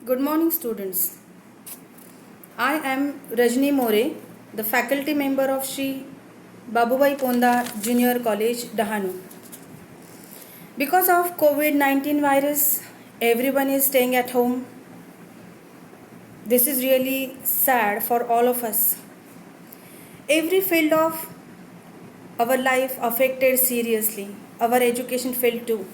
Good morning, students. I am Rajni More, the faculty member of Sri Babubhai Ponda Junior College, Dahanu. Because of COVID-19 virus, everyone is staying at home. This is really sad for all of us. Every field of our life affected seriously. Our education field too.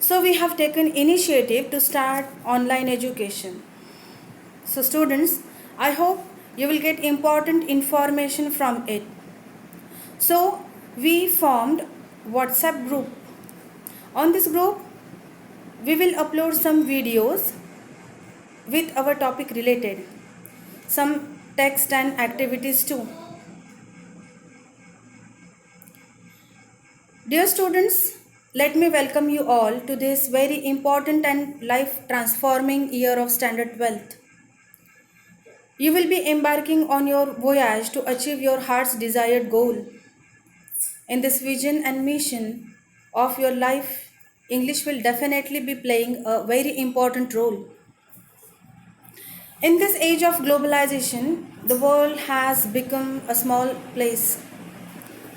So we have taken initiative to start online education. So students, I hope you will get important information from it. So we formed WhatsApp group. On this group, we will upload some videos with our topic related, some text and activities too. Dear students, let me welcome you all to this very important and life transforming year of Standard 12th. You will be embarking on your voyage to achieve your heart's desired goal. In this vision and mission of your life, English will definitely be playing a very important role. In this age of globalization, the world has become a small place.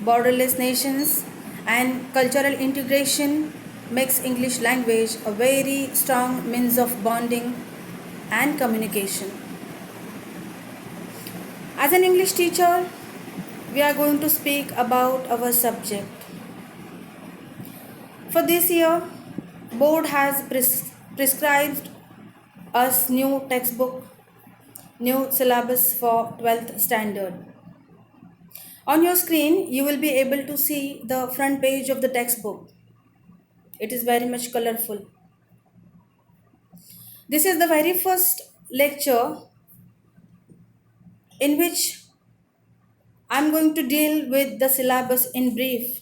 Borderless nations and cultural integration makes English language a very strong means of bonding and communication. As an English teacher, we are going to speak about our subject. For this year, board has prescribed us new textbook, new syllabus for 12th standard. On your screen, you will be able to see the front page of the textbook. It is very much colorful. This is the very first lecture in which I am going to deal with the syllabus in brief.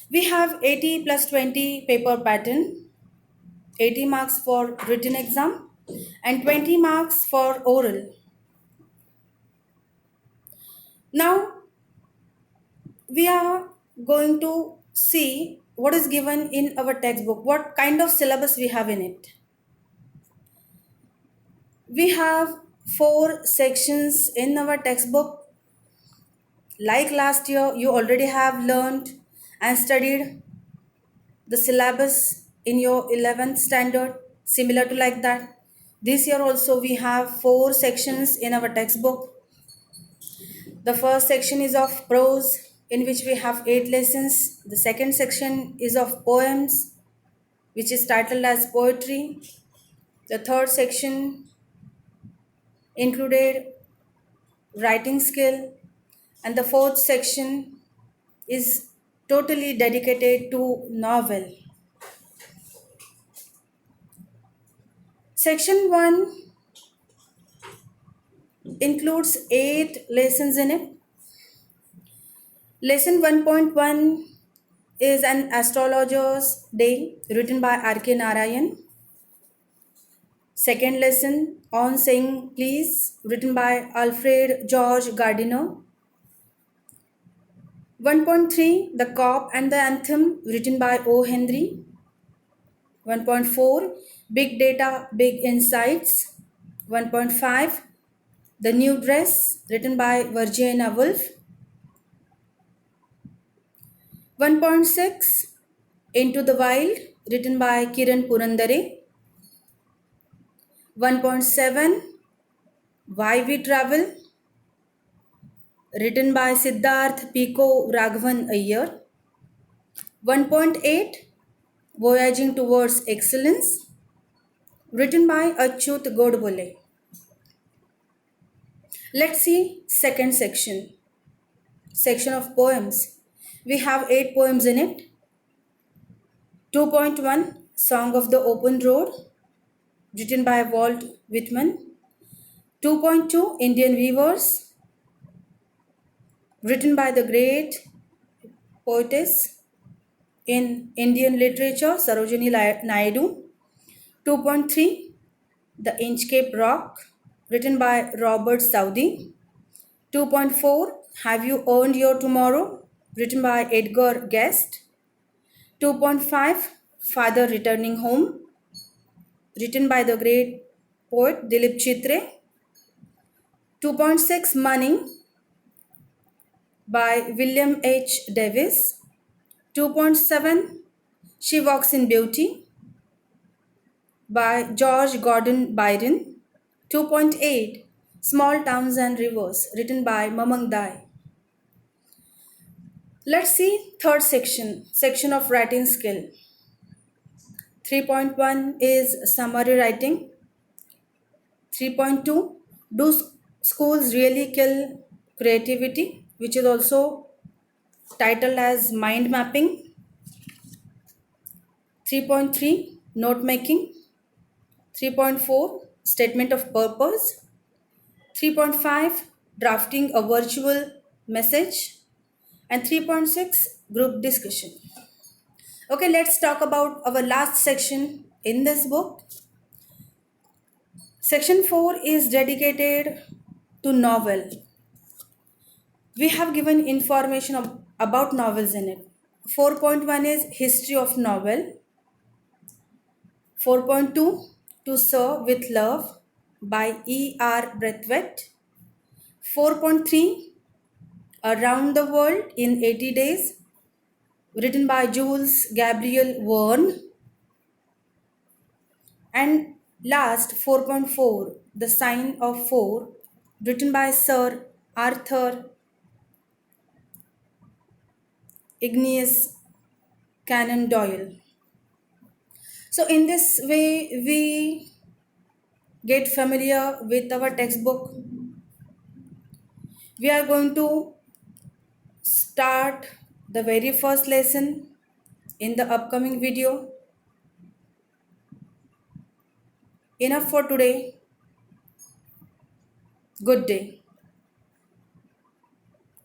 We have 80 plus 20 paper pattern, 80 marks for written exam and 20 marks for oral. Now we are going to see what is given in our textbook, what kind of syllabus we have in it. We have 4 sections in our textbook. Like last year, you already have learned and studied the syllabus in your 11th standard, similar to like that. This year also we have 4 sections in our textbook. The first section is of prose, in which we have 8 lessons. The second section is of poems, which is titled as poetry. The third section included writing skill, and the fourth section is totally dedicated to novel. Section 1 includes 8 lessons in it. Lesson 1.1 is an astrologer's day written by R.K. Narayan. Second lesson on saying please written by Alfred George Gardiner. 1.3 The Cop and the Anthem written by O. Henry. 1.4 Big Data, Big Insights. 1.5 The New Dress written by Virginia Woolf. 1.6 Into the Wild written by Kiran Purandare. 1.7 Why We Travel written by Siddharth Pico Raghavan Iyer. 1.8 Voyaging Towards Excellence written by Achyut Godbole. Let's see second section of poems. We have 8 poems in it. 2.1 Song of the Open Road written by Walt Whitman. 2.2 Indian Weavers written by the great poetess in Indian literature Sarojini Naidu. 2.3 The Inchcape Rock written by Robert Southey. 2.4 Have You Earned Your Tomorrow written by Edgar Guest. 2.5 Father Returning Home. written by the great poet Dilip Chitre. 2.6 Money by William H. Davis. 2.7 She Walks in Beauty by George Gordon Byron. 2.8 Small Towns and Rivers written by Mamang Dai. Let's see third section of writing skill. 3.1 is summary writing. 3.2 Do schools really kill creativity, which is also titled as mind mapping. 3.3 note making. 3.4 statement of purpose. 3.5 drafting a virtual message. And 3.6 group discussion. Okay, let's talk about our last section in this book. Section 4 is dedicated to novel. We have given information about novels in it. 4.1 is history of novel. 4.2 To Serve with Love by E.R. Braithwaite. 4.3 Around the World in 80 Days written by Jules Gabriel Verne. And last 4.4 The Sign of Four written by Sir Arthur Ignace Conan Doyle. So in this way we get familiar with our textbook. We are going to start the very first lesson in the upcoming video. Enough for today. Good day.